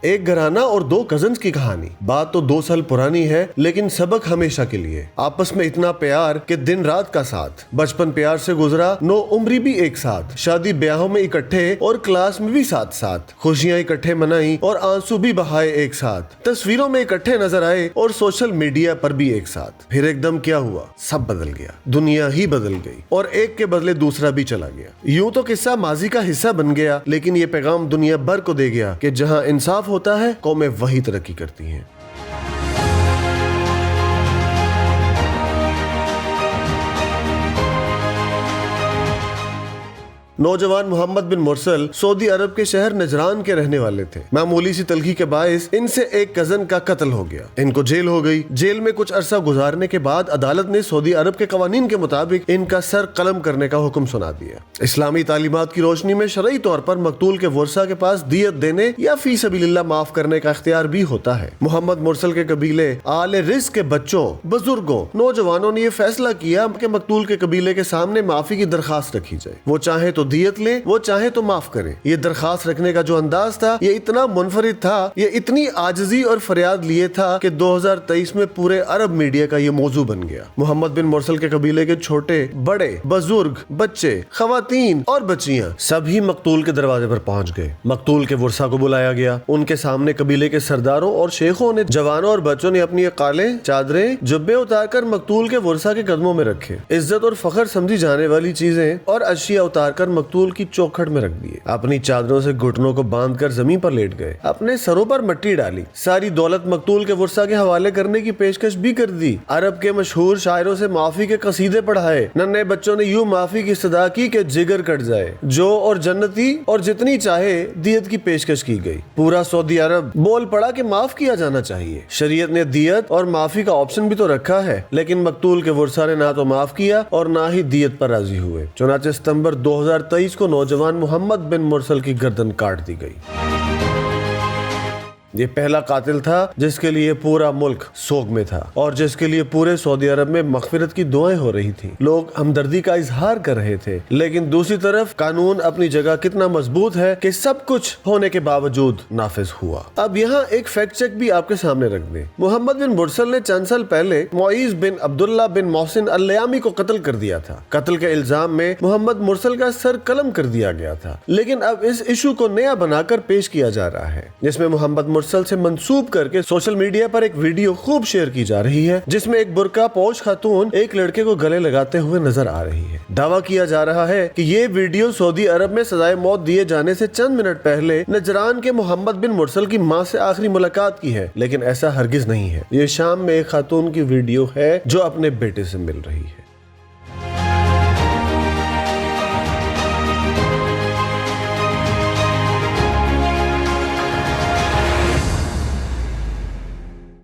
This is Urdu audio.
ایک گھرانہ اور دو کزنز کی کہانی. بات تو 2 سال پرانی ہے لیکن سبق ہمیشہ کے لیے. آپس میں اتنا پیار کہ دن رات کا ساتھ. بچپن پیار سے گزرا، نو عمری بھی ایک ساتھ. شادی بیاہوں میں اکٹھے اور کلاس میں بھی ساتھ ساتھ. خوشیاں اکٹھے منائی اور آنسو بھی بہائے ایک ساتھ. تصویروں میں اکٹھے نظر آئے اور سوشل میڈیا پر بھی ایک ساتھ. پھر ایک دم کیا ہوا؟ سب بدل گیا. دنیا ہی بدل گئی اور ایک کے بدلے دوسرا بھی چلا گیا. یوں تو قصہ ماضی کا حصہ بن گیا، لیکن یہ پیغام دنیا بھر کو دے گیا کہ جہاں انصاف ہوتا ہے قومیں وہی ترقی کرتی ہیں. نوجوان محمد بن مرسل سعودی عرب کے شہر نجران کے رہنے والے تھے. معمولی سی تلخی کے باعث ان سے ایک کزن کا قتل ہو گیا. ان کو جیل ہو گئی. جیل میں کچھ عرصہ گزارنے کے بعد عدالت نے سعودی عرب کے قوانین کے مطابق ان کا سر قلم کرنے کا حکم سنا دیا. اسلامی تعلیمات کی روشنی میں شرعی طور پر مقتول کے ورثاء کے پاس دیت دینے یا فی سبیل اللہ معاف کرنے کا اختیار بھی ہوتا ہے. محمد مرسل کے قبیلے آل رزق کے بچوں، بزرگوں، نوجوانوں نے یہ فیصلہ کیا کہ مقتول کے قبیلے کے سامنے معافی کی درخواست رکھی جائے. وہ چاہے تو دیت لے، وہ چاہے تو معاف کرے. یہ درخواست رکھنے کا جو انداز تھا یہ اتنا منفرد تھا، یہ اتنی عاجزی اور فریاد لیے تھا کہ 2023 میں پورے عرب میڈیا کا یہ موضوع بن گیا. محمد بن مرسل کے قبیلے کے چھوٹے بڑے، بزرگ، بچے، خواتین اور بچیاں سبھی مقتول کے دروازے پر پہنچ گئے. مقتول کے ورثاء کو بلایا گیا. ان کے سامنے قبیلے کے سرداروں اور شیخوں نے، جوانوں اور بچوں نے اپنی قالیں، چادریں، جبے اتار کر مقتول کے ورثاء کے قدموں میں رکھے. عزت اور فخر سمجھی جانے والی چیزیں اور اشیاء اتار کر مقتول کی چوکھٹ میں رکھ دیے. اپنی چادروں سے گھٹنوں کو باندھ کر زمین پر لیٹ گئے. اپنے سروں پر مٹی ڈالی. ساری دولت مقتول کے ورثاء کے حوالے کرنے کی پیشکش بھی کر دی. عرب کے مشہور شاعروں سے معافی کے قصیدے پڑھائے. ننھے بچوں نے یوں معافی کی صدا کی کہ جگر کٹ جائے. جو اور جنتی اور جتنی چاہے دیت کی پیشکش کی گئی. پورا سعودی عرب بول پڑا کہ معاف کیا جانا چاہیے. شریعت نے دیت اور معافی کا آپشن بھی تو رکھا ہے، لیکن مقتول کے ورثاء نے نہ تو معاف کیا اور نہ ہی دیت پر راضی ہوئے. چنانچہ ستمبر 2023 کو نوجوان محمد بن مرسل کی گردن کاٹ دی گئی. یہ پہلا قاتل تھا جس کے لیے پورا ملک سوگ میں تھا اور جس کے لیے پورے سعودی عرب میں مغفرت کی دعائیں ہو رہی تھی. لوگ ہمدردی کا اظہار کر رہے تھے، لیکن دوسری طرف قانون اپنی جگہ کتنا مضبوط ہے کہ سب کچھ ہونے کے باوجود نافذ ہوا. اب یہاں ایک فیکٹ چیک بھی آپ کے سامنے رکھ دیں. محمد بن مرسل نے چند سال پہلے معیز بن عبداللہ بن محسن اللیامی کو قتل کر دیا تھا. قتل کے الزام میں محمد مرسل کا سر قلم کر دیا گیا تھا، لیکن اب اس ایشو کو نیا بنا کر پیش کیا جا رہا ہے، جس میں محمد مرسل سے منسوب کر کے سوشل میڈیا پر ایک ویڈیو خوب شیئر کی جا رہی ہے، جس میں ایک برقع پوش خاتون ایک لڑکے کو گلے لگاتے ہوئے نظر آ رہی ہے. دعویٰ کیا جا رہا ہے کہ یہ ویڈیو سعودی عرب میں سزائے موت دیے جانے سے چند منٹ پہلے نجران کے محمد بن مرسل کی ماں سے آخری ملاقات کی ہے، لیکن ایسا ہرگز نہیں ہے. یہ شام میں ایک خاتون کی ویڈیو ہے جو اپنے بیٹے سے مل رہی ہے.